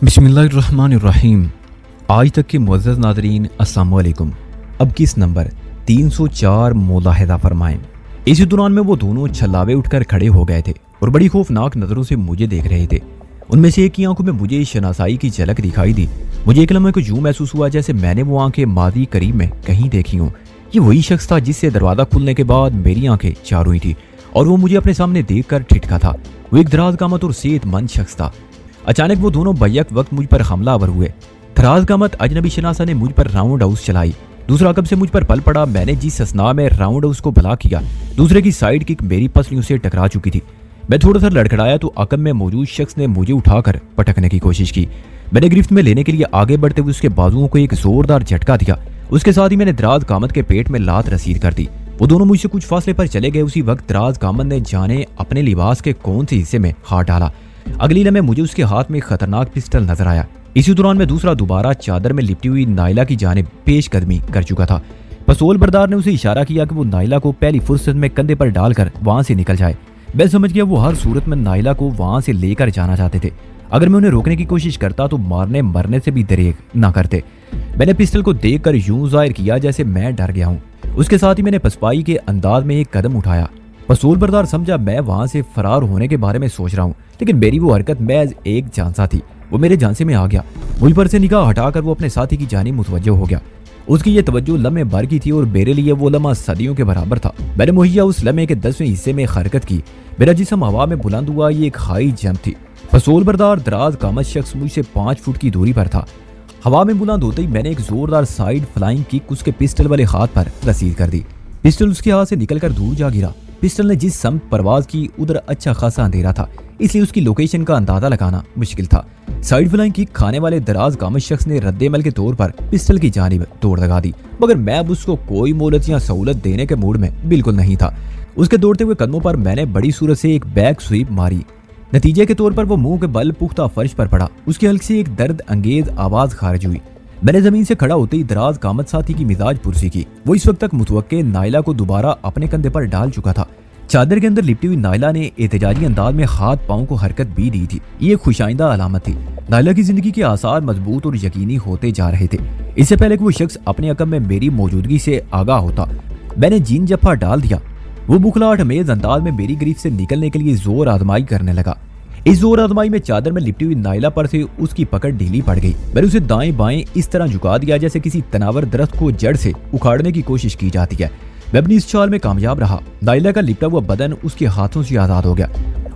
बिस्मिल्लाहिर्रहमानिर्रहीम। आज तक के मुअज़्ज़ज़ नाज़रीन अस्सलाम वालेकुम। अब किस नंबर 304 मुलाहिज़ा फरमाएं। इसी दौरान में वो दोनों छलावे उठकर खड़े हो गए थे और बड़ी खौफनाक नज़रों से मुझे देख रहे थे। उनमें से एक की आंखों में मुझे शनासाई की झलक दिखाई दी। मुझे एक लम्हे को यूं महसूस हुआ जैसे मैंने वो आंखें मादी करीब में कहीं देखी हों। ये वही शख्स था जिससे दरवाज़ा खुलने के बाद मेरी आंखें चार हुई थी और वो मुझे अपने सामने देख कर ठिठका था। वो एक दराज कामत और सेहतमंद शख्स था। अचानक वो दोनों बैक वक्त मुझ पर हमलावर हुए। दराज कामत अजनबी शनासा ने मुझ पर राउंड हाउस चलाई। दूसरा कब से मुझ पर पल पड़ा। मैंने जिस असना में राउंड हाउस को भला किया, दूसरे की साइड किक मेरी पसलियों से टकरा चुकी थी। मैं थोड़ा सा लड़खड़ाया तो अकब में मौजूद शख्स ने मुझे उठाकर पटकने की कोशिश की। मैंने गिरफ्त में लेने के लिए आगे बढ़ते हुए उसके बाजुओं को एक जोरदार झटका दिया। उसके साथ ही मैंने दराज कामत के पेट में लात रसीद कर दी। वो दोनों मुझसे कुछ फासले पर चले गए। उसी वक्त दराज कामत ने जाने अपने लिबास के कौन से हिस्से में हाथ डाला। अगली लम्हे मुझे उसके हाथ में खतरनाक पिस्टल नजर आया। इसी दौरान मैं दूसरा दोबारा चादर में लिपटी हुई नाइला की जानिब पेशकदमी कर चुका था। पसोल बरदार ने उसे इशारा किया कि वो नाइला को पहली फुर्सत में कंधे पर डालकर वहां से निकल जाए। मैं समझ गया वो हर सूरत में नाइला को वहां से लेकर जाना चाहते थे। अगर मैं उन्हें रोकने की कोशिश करता तो मारने मरने से भी दरेक ना करते। मैंने पिस्टल को देखकर यूं जाहिर किया जैसे मैं डर गया हूँ। उसके साथ ही मैंने पसपाई के अंदाज में एक कदम उठाया। पसूल बरदार समझा मैं वहां से फरार होने के बारे में सोच रहा हूँ, लेकिन मेरी वो हरकत महज एक झांसा थी। वो मेरे झांसे में आ गया। मुझ पर से निगाह हटाकर वो अपने साथी की जानिब मुतवज्जो हो गया। उसकी ये तवज्जो लम्हे भर की थी और मेरे लिए वो लम्हा सदियों के बराबर था। मैंने मुहैया उस लम्हे के 10वें हिस्से में हरकत की। मेरा जिस्म हवा में बुलंद हुआ। ये एक हाई जंप थी। पसूल बरदार दराज कामत शख्स मुझसे 5 फुट की दूरी पर था। हवा में बुलंद होते ही मैंने एक जोरदार साइड फ्लाइंग किक उसके पिस्टल वाले हाथ पर रसीद कर दी। पिस्टल उसके हाथ से निकलकर दूर जा गिरा। पिस्टल ने जिस समत परवाज की उधर अच्छा खासा अंधेरा था, इसलिए उसकी लोकेशन का अंदाजा लगाना मुश्किल था। साइड फ्लाइंग किक खाने वाले दराज कामत शख्स ने रद्देमल के तौर पर पिस्टल की जानिब दौड़ लगा दी, मगर मैं अब उसको कोई मोहलत या सहूलत देने के मूड में बिल्कुल नहीं था। उसके दौड़ते हुए कदमों पर मैंने बड़ी सूरत से एक बैक स्वीप मारी। नतीजे के तौर पर वो मुंह के बल पुख्ता फर्श पर पड़ा। उसकी हल्की सी एक दर्द अंगेज आवाज खारिज हुई। मैंने जमीन से खड़ा होते ही दराज कामत साथी की मिजाज पुरसी की। वो इस वक्त तक मुतवक्के नाइला को दोबारा अपने कंधे पर डाल चुका था। चादर के अंदर लिपटी हुई नाइला ने एहतजाजी अंदाज में हाथ पांव को हरकत भी दी थी। ये खुशाइंदा अलामत थी। नाइला की जिंदगी के आसार मजबूत और यकीनी होते जा रहे थे। इससे पहले कि वो शख्स अपने अकब में मेरी मौजूदगी से आगाह होता, मैंने जीन जफ्फा डाल दिया। वो बुखलाहट अमेज अंदाज में मेरी गिरफ्त से निकलने के लिए जोर आजमाई करने लगा। इस जोर आजमाई में चादर में लिपटी हुई नाइला पर से उसकी पकड़ ढीली पड़ गई। मैंने उसे दाएं बाएं इस तरह झुका दिया जैसे किसी तनावर दरख्त को जड़ से उखाड़ने की कोशिश की जाती है। मैं अपनी इस चाल में कामयाब रहा। नाइला का लिपटा हुआ बदन उसके हाथों से आजाद हो गया।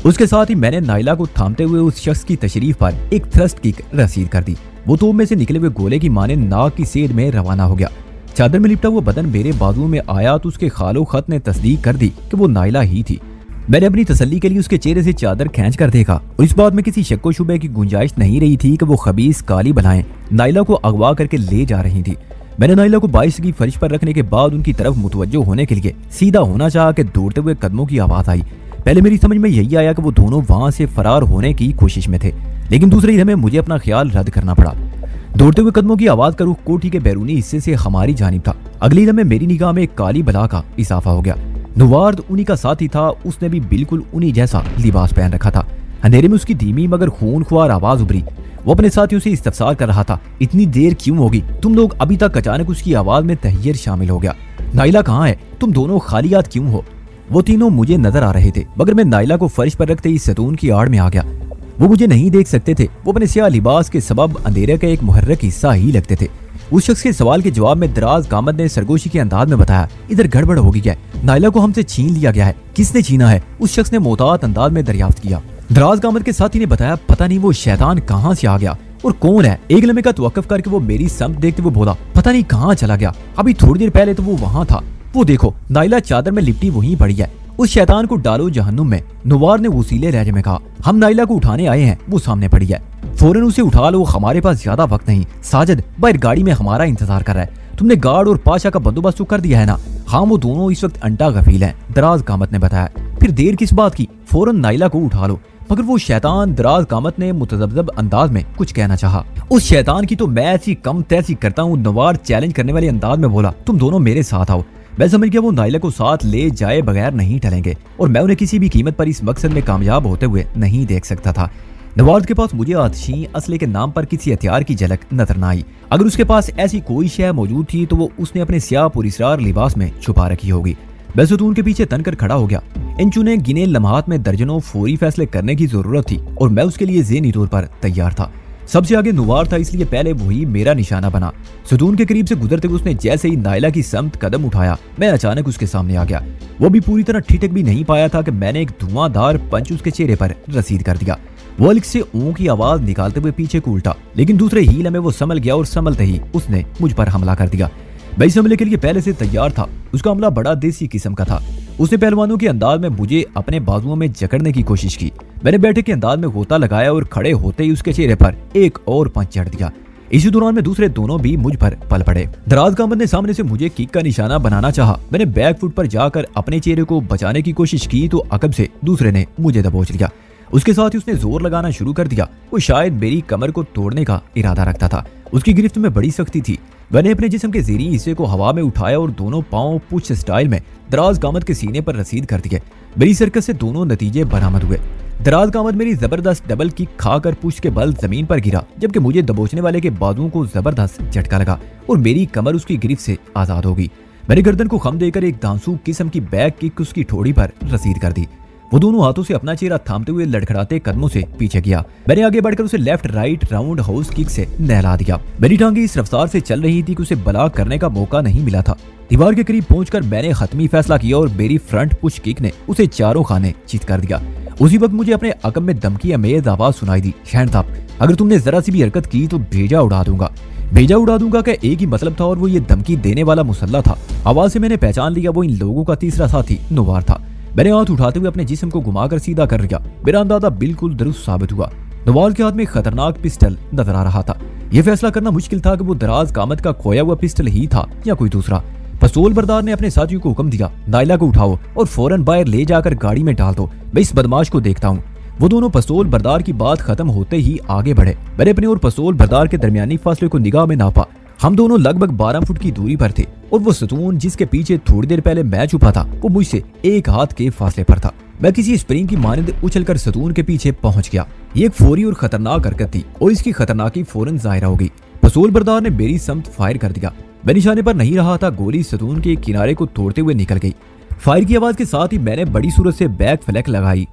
उसके साथ ही मैंने नाइला को थामते हुए उस शख्स की तशरीफ पर एक थ्रस्ट किक रसीद कर दी। वो तोप में से निकले हुए गोले की माने नाक की सेध में रवाना हो गया। चादर में लिपटा हुआ बदन मेरे बाजुओं में आया तो उसके खालो खत ने तस्दीक कर दी कि वो नाइला ही थी। मैंने अपनी तसल्ली के लिए उसके चेहरे से चादर खींच कर देखा और इस बात में किसी शक्को शुबे की गुंजाइश नहीं रही थी कि वो खबीस काली बलाएं नाइला को अगवा करके ले जा रही थी। मैंने नाइला को बाइस की फर्श पर रखने के बाद उनकी तरफ मुतवज्जो होने के लिए सीधा होना चाहा कि दौड़ते हुए कदमों की आवाज आई। पहले मेरी समझ में यही आया कि वो दोनों वहां से फरार होने की कोशिश में थे, लेकिन दूसरे लम्हे मुझे अपना ख्याल रद्द करना पड़ा। दौड़ते हुए कदमों की आवाज का रुख कोठी के बैरूनी हिस्से से हमारी जानिब था। अगली लम्हे मेरी निगाह में काली बला का इजाफा हो गया। नुवार्द उन्हीं का साथी था। उसने भी बिल्कुल उन्हीं जैसा लिबास पहन रखा था। अंधेरे में उसकी धीमी मगर खूनख्वार आवाज उभरी। वो अपने साथियों से इस्तफसार कर रहा था, इतनी देर क्यों होगी तुम लोग अभी तक? अचानक उसकी आवाज में तहय्यर शामिल हो गया। नाइला कहाँ है? तुम दोनों खाली हाथ क्यों हो? वो तीनों मुझे नजर आ रहे थे, मगर मैं नाइला को फर्श पर रखते ही सतून की आड़ में आ गया। वो मुझे नहीं देख सकते थे। वो अपने स्याह लिबास के सबब अंधेरे का एक मुहर्रक हिस्सा ही लगते थे। उस शख्स के सवाल के जवाब में दराज कामत ने सरगोशी के अंदाज में बताया, इधर गड़बड़ हो गई है। नाइला को हमसे छीन लिया गया है। किसने छीना है? उस शख्स ने मोहतात अंदाज में दरियाफ्त किया। दराज कामत के साथी ने बताया, पता नहीं वो शैतान कहाँ से आ गया और कौन है। एक लम्हे का तवक्कुफ करके वो मेरी समत देखते हुए बोला, पता नहीं कहाँ चला गया। अभी थोड़ी देर पहले तो वो वहां था। वो देखो, नाइला चादर में लिपटी वहीं पड़ी है। उस शैतान को डालो जहन्नुम में। नुवार ने वसीले लहजे में कहा, हम नाइला को उठाने आए हैं। वो सामने पड़ी है, फौरन उसे उठा लो। हमारे पास ज्यादा वक्त नहीं। साजिद बाहर गाड़ी में हमारा इंतजार कर रहा है। तुमने गार्ड और पाशा का बंदोबस्त कर दिया है ना? हाँ, वो दोनों इस वक्त अंटा गफील हैं, दराज कामत ने बताया। फिर देर किस बात की? फौरन नाइला को उठा लो। मगर वो शैतान, दराज कामत ने मुतज़ब्ज़ब अंदाज में कुछ कहना चाहा। उस शैतान की तो मैं ऐसी कम तैसी करता हूँ। नवार चैलेंज करने वाले अंदाज में बोला, तुम दोनों मेरे साथ आओ। मैं समझ गया वो नाइला को साथ ले जाए बगैर नहीं टलेंगे और मैं उन्हें किसी भी कीमत पर इस मकसद में कामयाब होते हुए नहीं देख सकता था। नवाज के पास मुझे आतिशी असले के नाम पर किसी हथियार की झलक नजर न आई। अगर उसके पास ऐसी कोई शय मौजूद थी तो वो उसने अपने स्याह पुरस्रार लिबास में छुपा रखी होगी। मैं सतून के पीछे तनकर खड़ा हो गया। इन चुने गिने लम्हात में दर्जनों फौरी फैसले करने की जरूरत थी और मैं उसके लिए ज़हनी तौर पर तैयार था। सबसे आगे नुवार था, इसलिए पहले वही मेरा निशाना बना। सतून के करीब से गुजरते हुए उसने जैसे ही नायला की समत कदम उठाया, मैं अचानक उसके सामने आ गया। वो भी पूरी तरह ठिठक भी नहीं पाया था कि मैंने एक धुआंधार पंच उसके चेहरे पर रसीद कर दिया। वो अलग से ऊं की आवाज निकालते हुए पीछे को उल्टा, लेकिन दूसरे हील में वो संभल गया और संभलते ही उसने मुझ पर हमला कर दिया। मैं इस हमले के लिए पहले से तैयार था। उसका हमला बड़ा देसी किस्म का था। उसने पहलवानों के अंदाज में मुझे अपने बाजुओं में जकड़ने की कोशिश की। मैंने बैठे के अंदाज में गोता लगाया और खड़े होते ही उसके चेहरे पर एक और पंच चढ़ दिया। इसी दौरान में दूसरे दोनों भी मुझ पर पल पड़े। दराज कामत ने सामने से मुझे किक का निशाना बनाना चाहा। मैंने बैक फुट पर जाकर अपने चेहरे को बचाने की कोशिश की तो अकब से दूसरे ने मुझे दबोच लिया। उसके साथ ही उसने जोर लगाना शुरू कर दिया। वो शायद मेरी कमर को तोड़ने का इरादा रखता था। उसकी गिरफ्त में बड़ी सख्ती थी। मैंने अपने जिस्म के ज़ेरी हिस्से को हवा में उठाया और दोनों पांव पुश स्टाइल में दराज कामत के सीने पर रसीद कर दिए। मेरी सरकत से दोनों नतीजे बरामद हुए। दराज कामत मेरी जबरदस्त डबल किक खाकर पुश के बल जमीन पर गिरा, जबकि मुझे दबोचने वाले के बाजुओं को जबरदस्त झटका लगा और मेरी कमर उसकी गिरफ्त से आजाद हो गई। मैंने गर्दन को खम देकर एक दांसू किस्म की बैक किक उसकी ठोड़ी पर रसीद कर दी। वो दोनों हाथों से अपना चेहरा थामते हुए लड़खड़ाते कदमों से पीछे गया। मैंने आगे बढ़कर उसे left right round house kick से नहला दिया। मेरी टांगे इस रफ्तार से चल रही थी कि उसे ब्लॉक करने का मौका नहीं मिला था। दीवार के करीब पहुंचकर मैंने हतमी फैसला किया और मेरी फ्रंट पुश किक ने उसे चारों खाने चित कर दिया। उसी वक्त मुझे अपने अकब में धमकी अमेज आवाज सुनाई दी, शहनताब, अगर तुमने जरा सी भी हरकत की तो भेजा उड़ा दूंगा। भेजा उड़ा दूंगा का एक ही मतलब था और वो ये धमकी देने वाला मुसल्ला था। आवाज से मैंने पहचान लिया वो इन लोगों का तीसरा साथी नुवार था। मैंने हाथ उठाते हुए अपने जिस्म को घुमाकर सीधा कर दिया। मेरा अंदाजा बिल्कुल दुरुस्त साबित हुआ। नवाज के हाथ में खतरनाक पिस्टल नजर आ रहा था। यह फैसला करना मुश्किल था कि वो दराज कामत का खोया हुआ पिस्टल ही था या कोई दूसरा। पिस्तौल बरदार ने अपने साथियों को हुक्म दिया, नायला को उठाओ और फौरन बाहर ले जाकर गाड़ी में डाल दो। मैं इस बदमाश को देखता हूँ। वो दोनों पिस्तौल बरदार की बात खत्म होते ही आगे बढ़े। मैंने अपने और पिस्तौल बरदार के दरमियानी फासले को निगाह में नापा। हम दोनों लगभग 12 फुट की दूरी पर थे और वो सतून जिसके पीछे थोड़ी देर पहले मैं छुपा था वो मुझसे एक हाथ के फासले पर था। मैं किसी स्प्रिंग की मानद उछलकर सतून के पीछे पहुंच गया। ये एक फौरी और खतरनाक हरकत थी और इसकी खतरनाकी फौरन जाहिर हो गई। पिस्तौल बरदार ने मेरी समत फायर कर दिया। मैं निशाने पर नहीं रहा था। गोली सतून के किनारे को तोड़ते हुए निकल गई। फायर की आवाज के साथ ही मैंने बड़ी सूरत से बैक फ्लैक लगाई।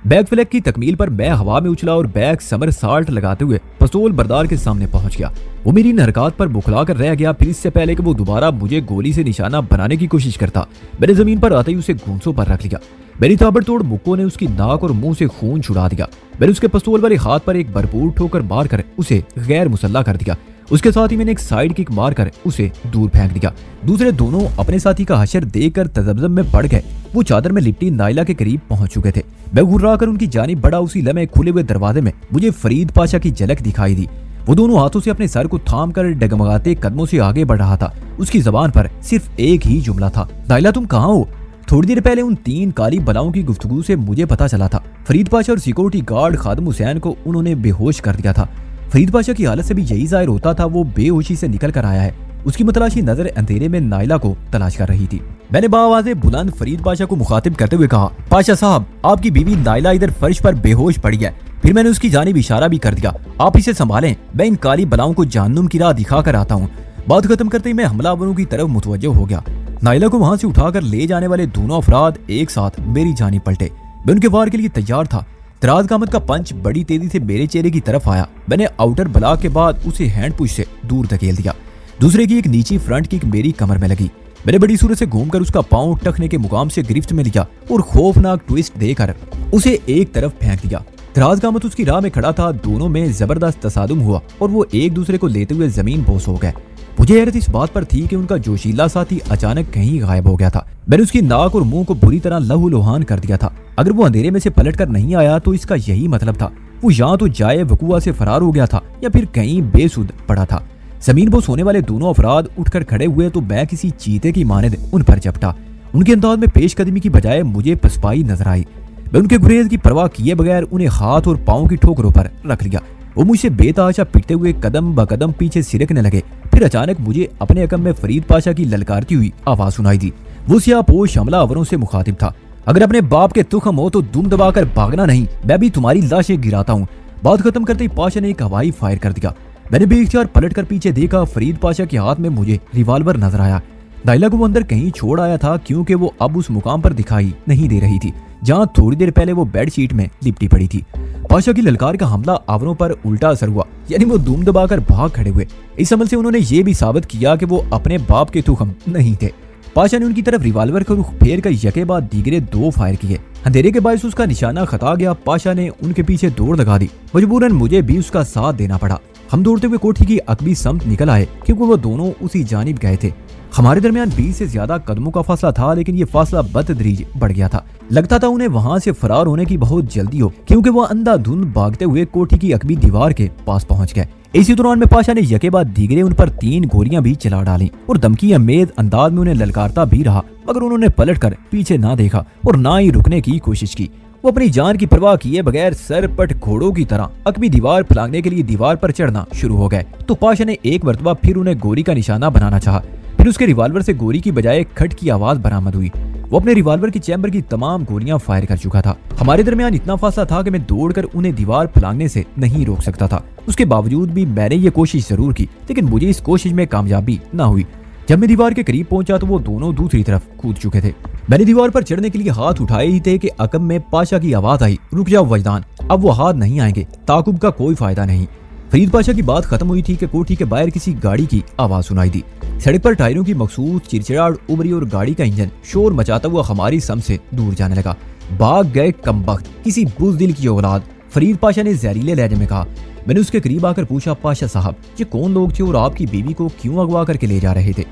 बैक फ्लैक की तकमील पर मैं हवा में उछला और बैक समर साल्ट लगाते हुए पिस्तौल बरदार के सामने पहुंच गया। वो मेरी हरकत पर बुखला कर रह गया। फिर इससे पहले कि वो दोबारा मुझे गोली से निशाना बनाने की कोशिश करता, मैंने जमीन पर आते ही उसे घूंसों पर रख लिया। मेरी ताबड़तोड़ मुक्कों ने उसकी नाक और मुंह से खून छुड़ा दिया। मैंने उसके पिस्तौल वाले हाथ पर एक भरपूर ठोकर मारकर उसे गैर मुसल्ला कर दिया। उसके साथ ही मैंने एक साइड किक मारकर उसे दूर फेंक दिया। दूसरे दोनों अपने साथी का हशर देखकर तजब्जब में पड़ गए। वो चादर में लिपटी नायला के करीब पहुंच चुके थे। मैं घुर्रा कर उनकी जानिब बढ़ा। उसी लम्हे खुले हुए दरवाजे में मुझे फरीद पाशा की झलक दिखाई दी। वो दोनों हाथों से अपने सर को थाम कर डगमगाते कदमों से आगे बढ़ रहा था। उसकी जबान पर सिर्फ एक ही जुमला था, नायला तुम कहाँ हो? थोड़ी देर पहले उन 3 काली बलाओं की गुफ्तगू से मुझे पता चला था। फरीद पाशा और सिक्योरिटी गार्ड खादम हुसैन को उन्होंने बेहोश कर दिया था। फरीद पाशा की हालत से भी यही जाहिर होता था वो बेहोशी से निकल कर आया है। उसकी मतलाशी नजर अंधेरे में नायला को तलाश कर रही थी। मैंने बावाज़े बुलंद फरीद पाशा को मुखातिब करते हुए कहा, पाशा साहब, आपकी बीवी नायला इधर फर्श पर बेहोश पड़ी है। फिर मैंने उसकी जानिब इशारा भी कर दिया, आप इसे संभालें, मैं इन काली बलाओं को जहन्नुम की राह दिखा कर आता हूँ। बात खत्म करते ही मैं हमलावरों की तरफ मुतवज्जो हो गया। नायला को वहां से उठाकर ले जाने वाले दोनों अफराद एक साथ मेरी जानिब पलटे। मैं उनके वार के लिए तैयार था। दराज कामत का पंच बड़ी तेजी से मेरे चेहरे की तरफ आया। मैंने आउटर ब्लॉक के बाद उसे हैंड पुश से दूर धकेल दिया। दूसरे की एक नीची फ्रंट किक मेरी कमर में लगी। मैंने बड़ी सूरत से घूमकर उसका पांव टखने के मुकाम से गिरफ्त में लिया और खौफनाक ट्विस्ट देकर उसे एक तरफ फेंक दिया। दराज कामत उसकी राह में खड़ा था। दोनों में जबरदस्त तसादुम हुआ और वो एक दूसरे को लेते हुए जमीन बोस हो गए। मुझे हैरत इस बात पर थी कि उनका जोशीला साथी अचानक कहीं गायब हो गया था। मैंने उसकी नाक और मुंह को बुरी तरह लहूलुहान कर दिया था। अगर वो अंधेरे में से पलट कर नहीं आया तो इसका यही मतलब था, वो या तो जाए वकुआ से फरार हो गया था या फिर कहीं बेसुध पड़ा था। जमीन बोस होने वाले दोनों अफराद उठकर खड़े हुए तो मैं किसी चीते की मानद उन पर झपटा। उनके अंदाज में पेशकदमी की बजाय मुझे पसपाई नजर आई। मैं उनके गुरेज की परवाह किए बगैर उन्हें हाथ और पाँव की ठोकरों पर रख लिया। वो मुझसे बेतहाशा पिटते हुए कदम ब कदम पीछे सिरकने लगे। फिर अचानक मुझे अपने अकम में फरीद पाशा की ललकारती हुई आवाज सुनाई दी। वो सियापोश हमलावरों से मुखातिब था, अगर अपने बाप के तुखम हो तो दुम दबाकर भागना नहीं, मैं भी तुम्हारी लाशें गिराता हूँ। बात खत्म करते ही पाशा ने एक हवाई फायर कर दिया। मैंने बेइख्तियार पलट कर पीछे देखा, फरीद पाशा के हाथ में मुझे रिवॉल्वर नजर आया। नाइला को वो अंदर कहीं छोड़ आया था, क्योंकि वो अब उस मुकाम पर दिखाई नहीं दे रही थी जहां थोड़ी देर पहले वो बेडशीट में लिपटी पड़ी थी। पाशा की ललकार का हमला आवरों पर उल्टा असर हुआ, यानी वो दुम दबाकर भाग खड़े हुए। इस अमल से उन्होंने ये भी साबित किया कि वो अपने बाप के तुखम नहीं थे। पाशा ने उनकी तरफ रिवॉल्वर का रुख फेर कर यके बाद दीगरे 2 फायर किए। अंधेरे के बायस उसका निशाना खता गया। पाशा ने उनके पीछे दौड़ लगा दी। मजबूरन मुझे भी उसका साथ देना पड़ा। हम दौड़ते हुए कोठी की अकबी समत निकल आए, क्योंकि वो दोनों उसी जानिब गए थे। हमारे दरमियान 20 से ज्यादा कदमों का फासला था, लेकिन ये फासला बतदरीज बढ़ गया था। लगता था उन्हें वहां से फरार होने की बहुत जल्दी हो, क्योंकि वो अंधाधुंध भागते हुए कोठी की अकबी दीवार के पास पहुंच गए। इसी दौरान में पाशा ने यके बाद दीगरे उन पर 3 गोलियां भी चला डाली और धमकी अमेज अंदाज में उन्हें ललकारता भी रहा, मगर उन्होंने पलटकर पीछे ना देखा और ना ही रुकने की कोशिश की। वो अपनी जान की परवाह किए बगैर सरपट घोड़ों की तरह अकबी दीवार फलांगने के लिए दीवार पर चढ़ना शुरू हो गए। तो पाशा ने एक मरतबा फिर उन्हें गोली का निशाना बनाना चाहा। फिर उसके रिवॉल्वर से गोली की बजाय खट की आवाज बरामद हुई। वो अपने रिवॉल्वर की चैम्बर की तमाम गोलियां फायर कर चुका था। हमारे दरमियान इतना फासला था कि मैं दौड़कर उन्हें दीवार फलांगने से नहीं रोक सकता था। उसके बावजूद भी मैंने ये कोशिश जरूर की, लेकिन मुझे इस कोशिश में कामयाबी न हुई। जब मैं दीवार के करीब पहुंचा तो वो दोनों दूसरी तरफ कूद चुके थे। मैंने दीवार पर चढ़ने के लिए हाथ उठाए ही थे कि अकब में पाशा की आवाज आई, रुक जाओ वजदान, अब वो हाथ नहीं आएंगे, ताकुब का कोई फायदा नहीं। फरीद पाशा की बात खत्म हुई थी कि कोठी के बाहर किसी गाड़ी की आवाज सुनाई दी। सड़क पर टायरों की मखसूस चिड़चिड़ाहट उभरी और गाड़ी का इंजन शोर मचाता हुआ हमारी सम से दूर जाने लगा। भाग गए कमबख्त, किसी बुज़दिल की औलाद, फरीद पाशा ने जहरीले लहजे में कहा। मैंने उसके करीब आकर पूछा, पाशा साहब, ये कौन लोग थे और आपकी बीवी को क्यों अगवा करके ले जा रहे थे?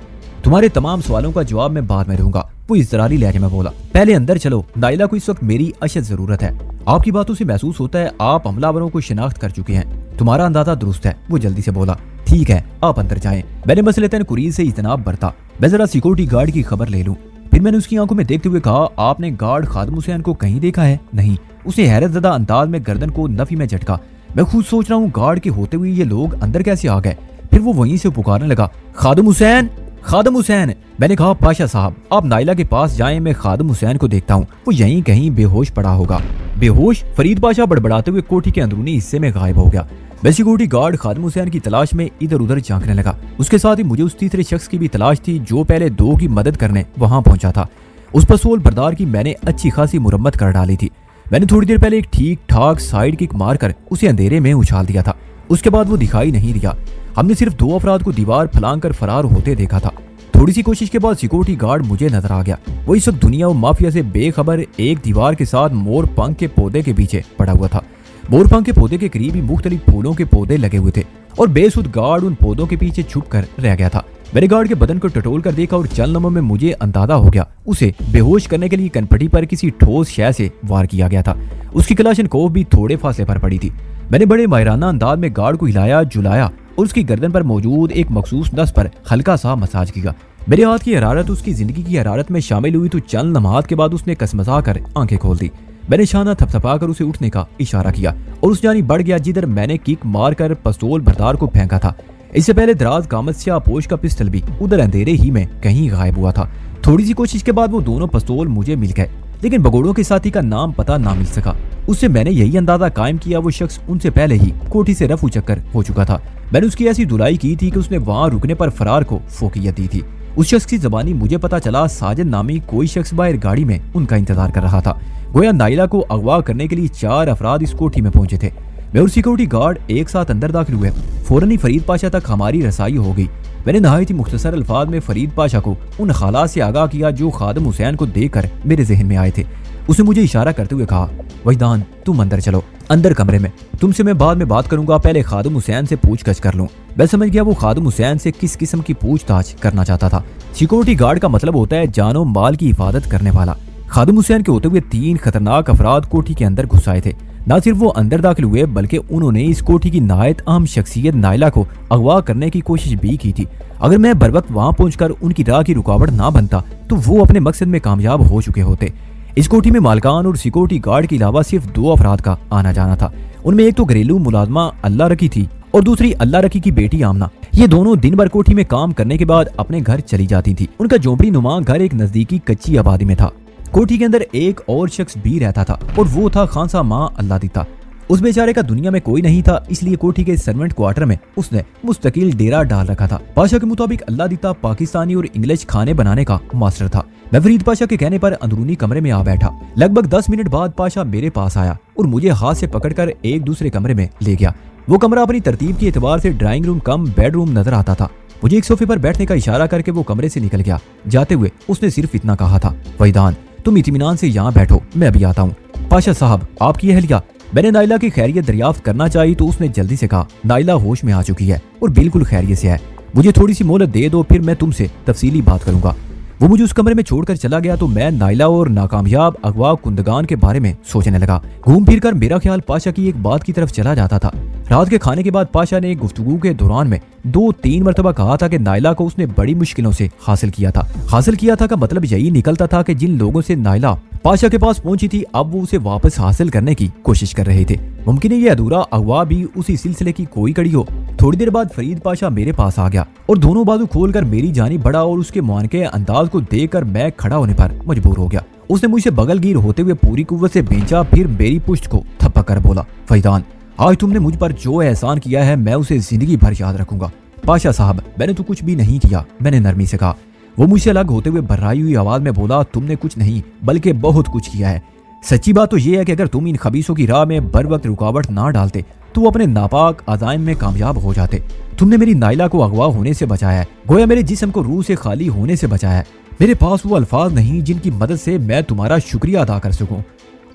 तुम्हारे तमाम सवालों का जवाब मैं बाद में दूंगा, वो इज़रारी लहजे में बोला। पहले अंदर चलो, नाइला को इस वक्त मेरी अशद जरूरत है। आपकी बातों से महसूस होता है आप हमलावरों को शिनाख्त कर चुके हैं। तुम्हारा अंदाजा दुरुस्त है, वो जल्दी से बोला। ठीक है, आप अंदर जाएं। मैंने मसलतन कुरीद से इजनाब बरता, मैं जरा सिक्योरिटी गार्ड की खबर ले लूं। फिर मैंने उसकी आंखों में देखते हुए कहा, आपने गार्ड खादिम हुसैन को कहीं देखा है? नहीं। उसने हैरत ज़दा अंदाज में गर्दन को नफी में झटका। मैं खुद सोच रहा हूँ गार्ड के होते हुए ये लोग अंदर कैसे आ गए। फिर वो वहीं से पुकारने लगा, खादिम हुसैन, खादिम हुसैन। मैंने कहा, पाशा साहब आप नाइला के पास जाएं, मैं खादिम हुसैन को देखता हूँ, वो यहीं कहीं बेहोश पड़ा होगा। बेहोश? फरीद पाशा बड़बड़ाते हुए कोठी के अंदरूनी हिस्से में गायब हो गया। मैं सिक्योरिटी गार्ड खादिम हुसैन की तलाश में इधर उधर झांकने लगा। उसके साथ ही मुझे उस तीसरे शख्स की भी तलाश थी जो पहले 2 की मदद करने वहां पहुंचा था। उस पसोल बरदार की मैंने अच्छी खासी मुरम्मत कर डाली थी। मैंने थोड़ी देर पहले एक ठीक ठाक साइड किक मारकर उसे अंधेरे में उछाल दिया था। उसके बाद वो दिखाई नहीं दिया। हमने सिर्फ 2 अफराद को दीवार फलांग कर फरार होते देखा था। थोड़ी सी कोशिश के बाद सिक्योरिटी गार्ड मुझे नजर आ गया। वो इस वक्त दुनिया और माफिया से बेखबर एक दीवार के साथ मोर पंख के पौधे के पीछे पड़ा हुआ था। मोर पंख के पौधे के करीब ही मुख्तलिफ फूलों के पौधे लगे हुए थे और बेसुध गार्ड उन पौधों के पीछे छुप कर रह गया था। मैंने गार्ड के बदन को टटोल कर देखा और चंद लम्हों में मुझे अंदाजा हो गया उसे बेहोश करने के लिए कनपटी पर किसी ठोस शय से वार किया गया था। उसकी कलाशनकोफ भी थोड़े फासले पर पड़ी थी। मैंने बड़े माहिराना अंदाज में गार्ड को हिलाया जुलाया और उसकी गर्दन पर मौजूद एक मखसूस नस पर हल्का सा मसाज किया। मेरे हाथ की हरारत उसकी जिंदगी की हरारत में शामिल हुई तो चंद लम्हात के बाद उसने कसमसा कर आंखें खोल दी। मैंने शाना थपथपाकर उसे उठने का इशारा किया और उस जानी बढ़ गया जिधर मैंने किक मारकर पस्तौल बरदार को फेंका था। इससे पहले दराज कामत से आपोश का पिस्टल भी उधर अंधेरे ही में कहीं गायब हुआ था। थोड़ी सी कोशिश के बाद वो दोनों पस्तौल मुझे मिल गए, लेकिन भगोड़ों के साथी का नाम पता ना मिल सका। उससे मैंने यही अंदाजा कायम किया वो शख्स उनसे पहले ही कोठी से रफू चक्कर हो चुका था। मैंने उसकी ऐसी धुलाई की थी कि उसने वहां रुकने पर फरार को फोकियत दी थी। उस शख्स की जबानी मुझे पता चला साजिद नामी कोई शख्स बाहर गाड़ी में उनका इंतजार कर रहा था। गोया नाइला को अगवा करने के लिए 4 अफराद इस कोठी में पहुंचे थे। मैं और सिक्योरिटी गार्ड एक साथ अंदर दाखिल हुए। फौरन ही फरीद पाशा तक हमारी रसाई हो गई। मैंने नहायत ही मुख्तसर अल्फाज में फरीद पाशा को उन हालात से आगाह किया जो खादिम हुसैन को देखकर मेरे जहन में आए थे। उसने मुझे इशारा करते हुए कहा, वजदान तुम अंदर चलो, अंदर कमरे में, तुमसे मैं बाद में बात करूंगा, पहले खादिम हुसैन से पूछगछ कर लूं। मैं समझ गया वो खादिम हुसैन से किस किस्म की पूछताछ करना चाहता था। सिक्योरिटी गार्ड का मतलब होता है जानो माल की हिफाजत करने वाला। खादिम हुसैन के होते हुए 3 खतरनाक अफराद कोठी के अंदर घुस आए थे। न सिर्फ वो अंदर दाखिल हुए बल्कि उन्होंने इस कोठी की नायत अहम शख्सियत नाइला को अगवा करने की कोशिश भी की थी। अगर मैं बर वक्त वहां पहुंचकर उनकी राह की रुकावट ना बनता तो वो अपने मकसद में कामयाब हो चुके होते। इस कोठी में मालकान और सिक्योरिटी गार्ड के अलावा सिर्फ 2 अफराद का आना जाना था। उनमें एक तो घरेलू मुलाजमा अल्लाह रखी थी और दूसरी अल्लाह रखी की बेटी आमना। ये दोनों दिन भर कोठी में काम करने के बाद अपने घर चली जाती थी। उनका झोंपड़ी नुमा घर एक नजदीकी कच्ची आबादी में था। कोठी के अंदर एक और शख्स भी रहता था और वो था खानसा माँ अल्लाह दिता। उस बेचारे का दुनिया में कोई नहीं था, इसलिए कोठी के सर्वेंट क्वार्टर में उसने मुस्तकिल डेरा डाल रखा था। पाशा के मुताबिक अल्लाह दिता पाकिस्तानी और इंग्लिश खाने बनाने का मास्टर था। मैं फरीद पाशा के कहने पर अंदरूनी कमरे में आ बैठा। लगभग 10 मिनट बाद पाशा मेरे पास आया और मुझे हाथ से पकड़कर एक दूसरे कमरे में ले गया। वो कमरा अपनी तरतीब के एतबार से ड्राइंग रूम कम बेडरूम नजर आता था। मुझे एक सोफे पर बैठने का इशारा करके वो कमरे से निकल गया। जाते हुए उसने सिर्फ इतना कहा था, वहीदान तुम इत्मीनान से यहाँ बैठो, मैं अभी आता हूँ। पाशा साहब, आपकी अहलिया। मैंने नाइला की खैरियत दरियाफ्त करना चाहिए तो उसने जल्दी से कहा, नाइला होश में आ चुकी है और बिल्कुल खैरियत से है। मुझे थोड़ी सी मोहलत दे दो, फिर मैं तुमसे तफसीली बात करूंगा। वो मुझे उस कमरे में छोड़कर चला गया तो मैं नाइला और नाकामयाब अगवा कुंदगान के बारे में सोचने लगा। घूम फिर कर मेरा ख्याल पाशा की एक बात की तरफ चला जाता था। रात के खाने के बाद पाशा ने गुफ्तगू के दौरान में 2-3 मरतबा कहा था कि नाइला को उसने बड़ी मुश्किलों से हासिल किया था। हासिल किया था का मतलब यही निकलता था कि जिन लोगों से नाइला पाशा के पास पहुंची थी अब वो उसे वापस हासिल करने की कोशिश कर रहे थे। मुमकिन है ये अधूरा अगवा भी उसी सिलसिले की कोई कड़ी हो। थोड़ी देर बाद फरीद पाशा मेरे पास आ गया और दोनों बाजू खोलकर मेरी जानिब बढ़ा और उसके मुआनके अंदाज को देखकर मैं खड़ा होने पर मजबूर हो गया। उसने मुझसे बगलगीर होते हुए पूरी कुव्वत से बेंचा, फिर मेरी पुश्त को थप्पा कर बोला, फैजान आज तुमने मुझ पर जो एहसान किया है मैं उसे जिंदगी भर याद रखूंगा। पाशा साहब, मैंने तो कुछ भी नहीं किया, मैंने नरमी से कहा। वो मुझसे अलग होते हुए भर्राई हुई आवाज में बोला, तुमने कुछ नहीं बल्कि बहुत कुछ किया है। सच्ची बात तो ये है कि अगर तुम इन खबीसों की राह में बर वक्त रुकावट ना डालते तो वो अपने नापाक अज़ाइम में कामयाब हो जाते। तुमने मेरी नाइला को अगवा होने से बचाया है, गोया मेरे जिस्म को रूह से खाली होने से बचाया है। मेरे पास वो अल्फाज नहीं जिनकी मदद से मैं तुम्हारा शुक्रिया अदा कर सकूं।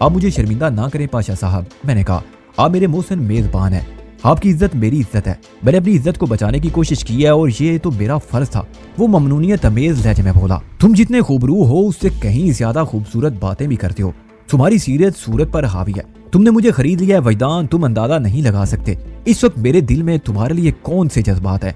आप मुझे शर्मिंदा ना करें पाशा साहब, मैंने कहा। आप मेरे मोहसिन मेजबान है, आपकी इज्जत मेरी इज्जत है। मैंने अपनी इज्जत को बचाने की कोशिश की है और ये तो मेरा फर्ज था। वो ममनूनियत अमेज लहजे में बोला, तुम जितने खूबरू हो उससे कहीं ज्यादा खूबसूरत बातें भी करते हो। तुम्हारी सीरत सूरत पर हावी है। तुमने मुझे खरीद लिया है वहीदान, तुम अंदाजा नहीं लगा सकते इस वक्त मेरे दिल में तुम्हारे लिए कौन से जज्बात है।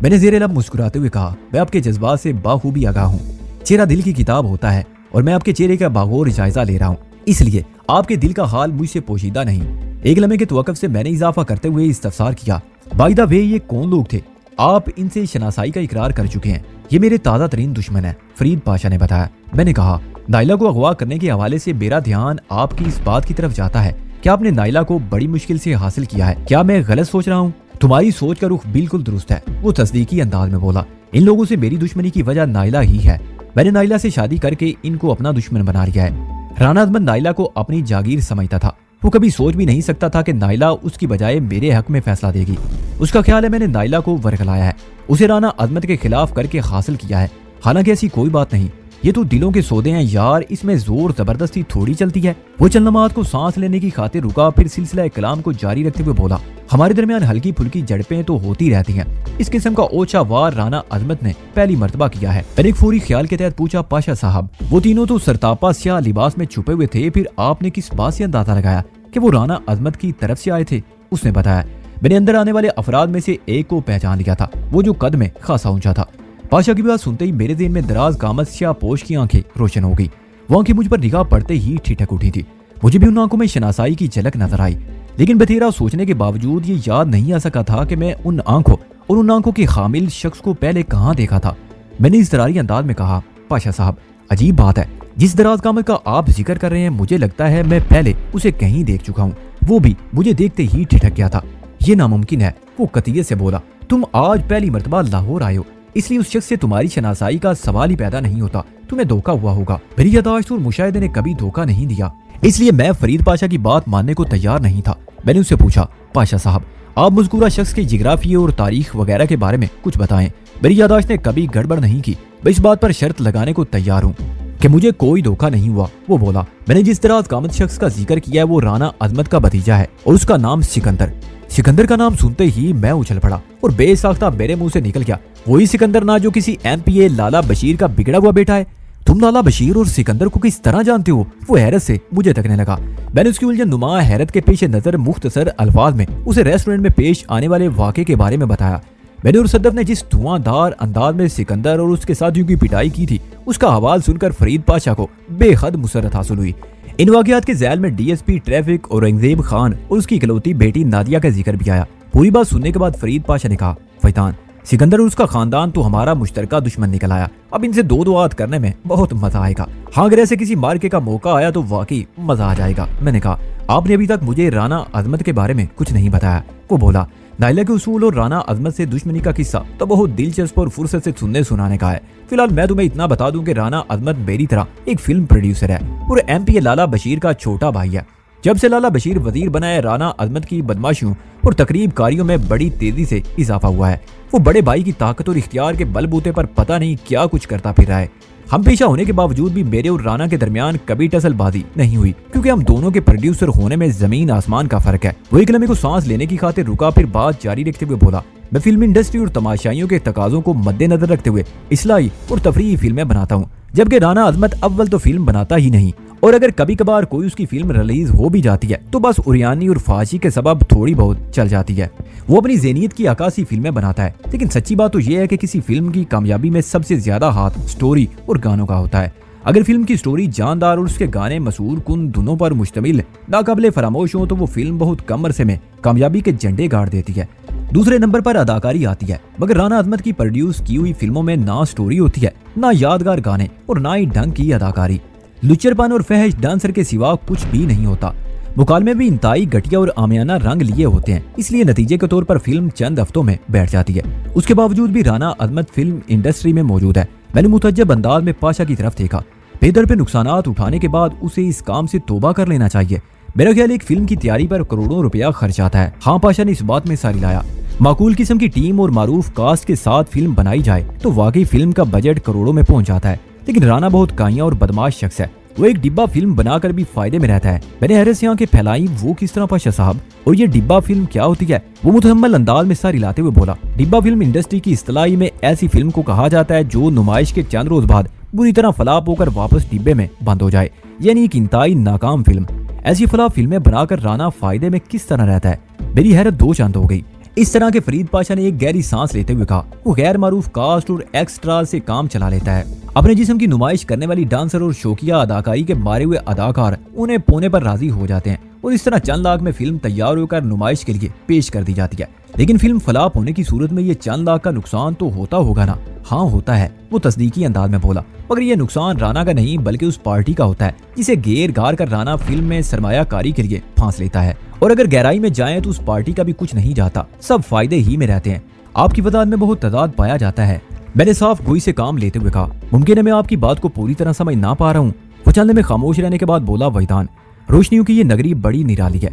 मैंने ज़ेरे लब मुस्कुराते हुए कहा, मैं आपके जज्बात से बाखूबी आगाह हूँ। चेहरा दिल की किताब होता है और मैं आपके चेहरे का बागौर जायजा ले रहा हूँ, इसलिए आपके दिल का हाल मुझसे पोशीदा नहीं। एक लम्हे के तवक्कुफ से मैंने इजाफा करते हुए इस्तफसार किया, बाय द वे ये कौन लोग थे? आप इनसे शनासाई का इकरार कर चुके हैं। ये मेरे ताज़ा तरीन दुश्मन है, फरीद पाशा ने बताया। मैंने कहा, नाइला को अगवा करने के हवाले से मेरा ध्यान आपकी इस बात की तरफ जाता है कि आपने नाइला को बड़ी मुश्किल से हासिल किया है। क्या मैं गलत सोच रहा हूँ? तुम्हारी सोच का रुख बिल्कुल दुरुस्त है, वो तस्दीकी अंदाज में बोला। इन लोगों से मेरी दुश्मनी की वजह नाइला ही है। मैंने नाइला से शादी करके इनको अपना दुश्मन बना लिया है। राना अजमत नाइला को अपनी जागीर समझता था। वो कभी सोच भी नहीं सकता था कि नाइला उसकी बजाय मेरे हक में फैसला देगी। उसका ख्याल है मैंने नाइला को वरगलाया है, उसे राना अजमत के खिलाफ करके हासिल किया है। हालांकि ऐसी कोई बात नहीं, ये तो दिलों के सौदे हैं यार, इसमें जोर जबरदस्ती थोड़ी चलती है। वो चंदमात को सांस लेने की खातिर रुका, फिर सिलसिला कलाम को जारी रखते हुए बोला, हमारे दरमियान हल्की फुल्की झड़पें तो होती रहती हैं। इस किस्म का ओछा वार राना अजमत ने पहली मर्तबा किया है। मैंने एक फौरी ख्याल के तहत पूछा, पाशा साहब वो तीनों तो सरतापा स्याह लिबास में छुपे हुए थे, फिर आपने किस बात से अंदाजा लगाया कि वो राना अजमत की तरफ से आए थे? उसने बताया, मैंने अंदर आने वाले अफराद में से एक को पहचान लिया था, वो जो कद में खासा ऊंचा था। पाशा की बात सुनते ही मेरे दिल में दराज कामत स्याह पोश की आंखें रोशन हो गई। वो आंखें मुझ पर निगाह पड़ते ही ठिठक उठी थी। मुझे भी उन आंखों में शनासाई की झलक नजर आई, लेकिन बथेरा सोचने के बावजूद ये याद नहीं आ सका था कि मैं उन आंखों और उन आंखों के खामिल शख्स को पहले कहाँ देखा था। मैंने इस दरारी अंदाज में कहा, पाशा साहब अजीब बात है, जिस दराज कामत का आप जिक्र कर रहे हैं मुझे लगता है मैं पहले उसे कहीं देख चुका हूँ। वो भी मुझे देखते ही ठिठक गया था। ये नामुमकिन है, वो कतियत से बोला। तुम आज पहली मर्तबा लाहौर आए हो, इसलिए उस शख्स से तुम्हारी शनासाई का सवाल ही पैदा नहीं होता। तुम्हें धोखा हुआ होगा। मेरी यादाश्त और मुशाहिदे ने कभी धोखा नहीं दिया, इसलिए मैं फरीद पाशा की बात मानने को तैयार नहीं था। मैंने उससे पूछा, पाशा साहब आप मज़कूरा शख्स के जिग्राफी और तारीख वगैरह के बारे में कुछ बताएं। मेरी यादाश्त ने कभी गड़बड़ नहीं की। मैं इस बात पर शर्त लगाने को तैयार हूँ कि मुझे कोई धोखा नहीं हुआ। वो बोला, मैंने जिस तरह कामत शख्स का जिक्र किया है वो राना अजमत का भतीजा है और उसका नाम सिकंदर। सिकंदर का नाम सुनते ही मैं उछल पड़ा और बेसाख्ता मेरे मुंह से निकल गया, वही सिकंदर ना जो किसी MPA लाला बशीर का बिगड़ा हुआ बेटा है। तुम लाला बशीर और सिकंदर को किस तरह जानते हो? वो हैरत से मुझे तकने लगा। मैंने उसकी उलझन नुमा हैरत के पेश नजर मुख्तसर अल्फाज में उसे रेस्टोरेंट में पेश आने वाले वाक़े के बारे में बताया। मैंने और सद्दफ ने जिस धुआंधार अंदाज में सिकंदर और उसके साथियों की पिटाई की थी उसका हवाल सुनकर फरीद पाशा को बेहद मुसरत हासिल हुई। इन वाक़यात के ज़ैल में DSP ट्रैफिक औरंगजेब खान और उसकी इकलौती बेटी नादिया का जिक्र भी आया। पूरी बात सुनने के बाद फरीद पाशा ने कहा, फैतान सिकंदर और उसका खानदान तो हमारा मुश्तरका दुश्मन निकल आया। अब इनसे दो हाथ करने में बहुत मजा आएगा। हाँ, अगर ऐसे किसी मार्के का मौका आया तो वाकई मजा आ जाएगा। मैंने कहा, आपने अभी तक मुझे राना अजमत के बारे में कुछ नहीं बताया। वो बोला, नाइला के उसूल और राना अजमत से दुश्मनी का किस्सा तो बहुत दिलचस्प और फुर्सत से सुनने सुनाने का है। फिलहाल मैं तुम्हें इतना बता दूं कि राना अजमत मेरी तरह एक फिल्म प्रोड्यूसर है और MP लाला बशीर का छोटा भाई है। जब से लाला बशीर वजीर बना है, राना अजमत की बदमाशियों और तकरीब कारियों में बड़ी तेजी से इजाफा हुआ है। वो बड़े भाई की ताकत और इख्तियार के बलबूते पर पता नहीं क्या कुछ करता फिर रहा है। हम पेशा होने के बावजूद भी मेरे और राना के दरमियान कभी टसलबाजी नहीं हुई, क्योंकि हम दोनों के प्रोड्यूसर होने में जमीन आसमान का फर्क है। वो एक लम्हे को सांस लेने की खातिर रुका, फिर बात जारी रखते हुए बोला, मैं फिल्म इंडस्ट्री और तमाशाइयों के तकाजों को मद्देनजर रखते हुए इस्लाही और तफरीही फिल्में बनाता हूँ, जबकि राना अजमत अव्वल तो फिल्म बनाता ही नहीं, और अगर कभी कभार कोई उसकी फिल्म रिलीज हो भी जाती है तो बस उरियानी और फाशी के सबब थोड़ी बहुत चल जाती है। वो अपनी ज़हनियत की अक्कासी फिल्में बनाता है, लेकिन सच्ची बात तो ये है कि किसी फिल्म की कामयाबी में सबसे ज्यादा हाथ स्टोरी और गानों का होता है। अगर फिल्म की स्टोरी जानदार और उसके गाने मसूर कुन धुनों पर मुश्तमिल नाकाबिले फरामोश हो तो वो फिल्म बहुत कम अरसे में कामयाबी के झंडे गाड़ देती है। दूसरे नंबर पर अदाकारी आती है, मगर राना अजमत की प्रोड्यूस की हुई फिल्मों में ना स्टोरी होती है, ना यादगार गाने और ना ही ढंग की अदाकारी। लुच्चरपन और फहश डांसर के सिवा कुछ भी नहीं होता। मुकालमे भी इंतहाई घटिया और आमियाना रंग लिए होते हैं, इसलिए नतीजे के तौर पर फिल्म चंद हफ्तों में बैठ जाती है। उसके बावजूद भी राना अजमत फिल्म इंडस्ट्री में मौजूद है। मैंने मुतज्जब अंदाज में पाशा की तरफ देखा। बेदर पे नुकसानात उठाने के बाद उसे इस काम से तौबा कर लेना चाहिए। मेरा ख्याल एक फिल्म की तैयारी पर करोड़ों रुपया खर्च आता है। हाँ, पाशा ने इस बात में सारी लाया। माकूल किस्म की टीम और मारूफ कास्ट के साथ फिल्म बनाई जाए तो वाकई फिल्म का बजट करोड़ों में पहुंच जाता है, लेकिन राना बहुत काइया और बदमाश शख्स है। वो एक डिब्बा फिल्म बनाकर भी फायदे में रहता है। मैंने हैरत से आंखें फैलाई, वो किस तरह पाशा साहब, और ये डिब्बा फिल्म क्या होती है? वो मुतहम्मल अंदाज में सारी लाते हुए बोला, डिब्बा फिल्म इंडस्ट्री की इस्तिलाही में ऐसी फिल्म को कहा जाता है जो नुमाइश के चंद रोज बाद बुरी तरह फलाप होकर वापस डिब्बे में बंद हो जाए, यानी एक इंतहाई नाकाम फिल्म। ऐसी फलाप फिल्में बनाकर राना फायदे में किस तरह रहता है? मेरी हैरत दो चंद हो गई। इस तरह के फरीद पाशा ने एक गहरी सांस लेते हुए कहा, वो गैर मारूफ कास्ट और एक्स्ट्रा से काम चला लेता है। अपने जिस्म की नुमाइश करने वाली डांसर और शौकिया अदाकारी के मारे हुए अदाकार उन्हें पोने पर राजी हो जाते हैं और इस तरह चंद लाख में फिल्म तैयार होकर नुमाइश के लिए पेश कर दी जाती है। लेकिन फिल्म फलाप होने की सूरत में ये चंद लाख का नुकसान तो होता होगा ना? हाँ होता है, वो तस्दीकी अंदाज में बोला, मगर ये नुकसान राना का नहीं बल्कि उस पार्टी का होता है जिसे घेर घार कर राना फिल्म में सरमायाकारी के लिए फांस लेता है। और अगर गहराई में जाएं तो उस पार्टी का भी कुछ नहीं जाता, सब फायदे ही में रहते हैं। आपकी वजाहत में बहुत तजाद पाया जाता है। मैंने साफ गोई से काम लेते हुए कहा, मुमकिन है मैं आपकी बात को पूरी तरह समझ ना पा रहा हूँ। वो चलने में खामोश रहने के बाद बोला, वहीदान, रोशनियों की ये नगरी बड़ी निराली है।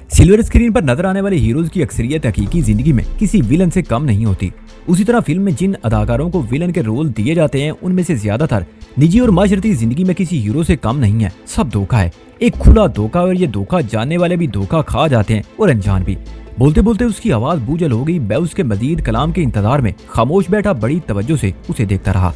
सिल्वर स्क्रीन पर नजर आने वाले हीरोज की अक्सरियत हकीकी जिंदगी में किसी विलन से कम नहीं होती। उसी तरह फिल्म में जिन अदाकारों को विलन के रोल दिए जाते हैं उनमें से ज्यादातर निजी और माशरती जिंदगी में किसी हीरो से कम नहीं है। सब धोखा है, एक खुला धोखा, और ये धोखा जानने वाले भी धोखा खा जाते हैं और अनजान भी। बोलते बोलते उसकी आवाज बूझल हो गई। मैं उसके मजीद कलाम के इंतजार में खामोश बैठा बड़ी तवज्जो से उसे देखता रहा।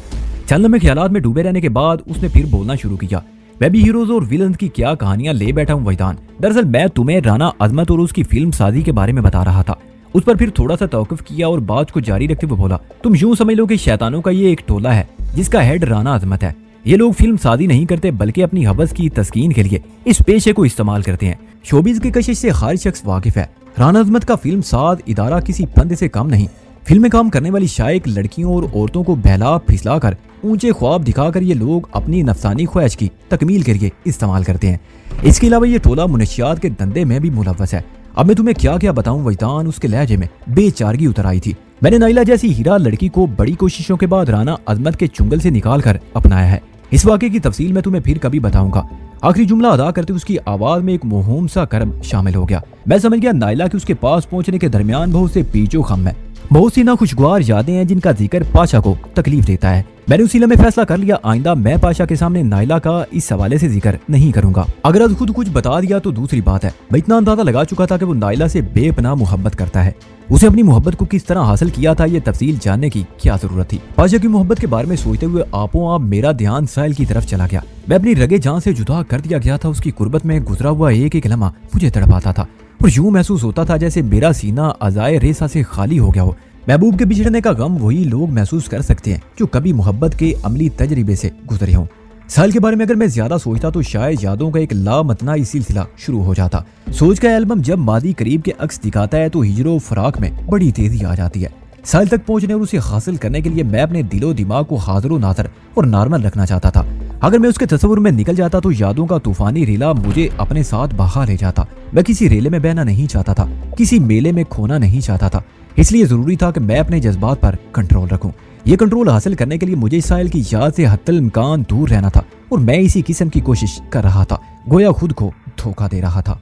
चंद लम्हे ख्यालात में डूबे रहने के बाद उसने फिर बोलना शुरू किया, मैं भी हीरोज और विलन की क्या कहानियां ले बैठा हूँ वहीदान। दरअसल मैं तुम्हें राना अजमत और उसकी फिल्म साजी के बारे में बता रहा था। उस पर फिर थोड़ा सा तौक़ुफ़ किया और बात को जारी रखते हुए बोला, तुम यूं समझ लो कि शैतानों का ये एक टोला है जिसका हेड राना अजमत है। ये लोग फिल्म साजी नहीं करते बल्कि अपनी हवस की तस्कीन के लिए इस पेशे को इस्तेमाल करते हैं। शोबिज की कशिश से हर शख्स वाकिफ है। राना अजमत का फिल्म साज इदारा किसी फंदे से कम नहीं। फिल्म में काम करने वाली शायक लड़कियों और औरतों को बहला फिसला कर ऊंचे ख्वाब दिखाकर ये लोग अपनी नफसानी ख्वाहिश की तकमील के लिए इस्तेमाल करते हैं। इसके अलावा ये टोला मुनशियात के धंधे में भी मुलव्वस है। अब मैं तुम्हें क्या क्या बताऊं वहीदान, उसके लहजे में बेचारगी उतर आई थी। मैंने नाइला जैसी हीरा लड़की को बड़ी कोशिशों के बाद राना अजमत के चुंगल से निकाल कर अपनाया है। इस वाक़े की तफसील मैं तुम्हें फिर कभी बताऊंगा। आखिरी जुमला अदा करते उसकी आवाज में एक मोहूम सा कर्ब शामिल हो गया। मैं समझ गया नाइला की उसके पास पहुंचने के दरमियान बहुत से पीचो खम है, बहुत सी नाखुशगवार यादें हैं जिनका जिक्र पाशा को तकलीफ देता है। मैंने उसी लम्हे फैसला कर लिया, आइंदा मैं पाशा के सामने नाइला का इस हवाले से जिक्र नहीं करूंगा। अगर आज खुद कुछ बता दिया तो दूसरी बात है। मैं इतना अंदाजा लगा चुका था कि वो नाइला से बेपनाह मोहब्बत करता है। उसे अपनी मोहब्बत को किस तरह हासिल किया था ये तफसील जानने की क्या जरूरत थी। पाशा की मोहब्बत के बारे में सोचते हुए आपो आप मेरा ध्यान साहिल की तरफ चला गया। मैं अपनी रगे जान से जुदा कर दिया गया था। उसकी कुर्बत में गुजरा हुआ एक एक लम्हा मुझे तड़पाता था और यूं महसूस होता था जैसे मेरा सीना अजाए रेसा से खाली हो गया हो। महबूब के बिछड़ने का गम वही लोग महसूस कर सकते हैं जो कभी मोहब्बत के अमली तजर्बे से गुजरे हों। साहिल के बारे में अगर मैं ज्यादा सोचता तो शायद यादों का एक लामतनाई सिलसिला शुरू हो जाता। सोच का एल्बम जब मादी करीब के अक्स दिखाता है तो हिजरो फराक में बड़ी तेजी आ जाती है। साहिल तक पहुंचने और उसे हासिल करने के लिए मैं अपने दिलो दिमाग को हाजिर नाज़र और नॉर्मल रखना चाहता था। अगर मैं उसके तस्वुर में निकल जाता तो यादों का तूफानी रेला मुझे अपने साथ बहा ले जाता। मैं किसी रेले में बहना नहीं चाहता था, किसी मेले में खोना नहीं चाहता था। इसलिए जरूरी था कि मैं अपने जज्बात पर कंट्रोल रखूं। ये कंट्रोल हासिल करने के लिए मुझे साहिल की याद से हत्तल इम्कान दूर रहना था और मैं इसी किस्म की कोशिश कर रहा था, गोया खुद को धोखा दे रहा था।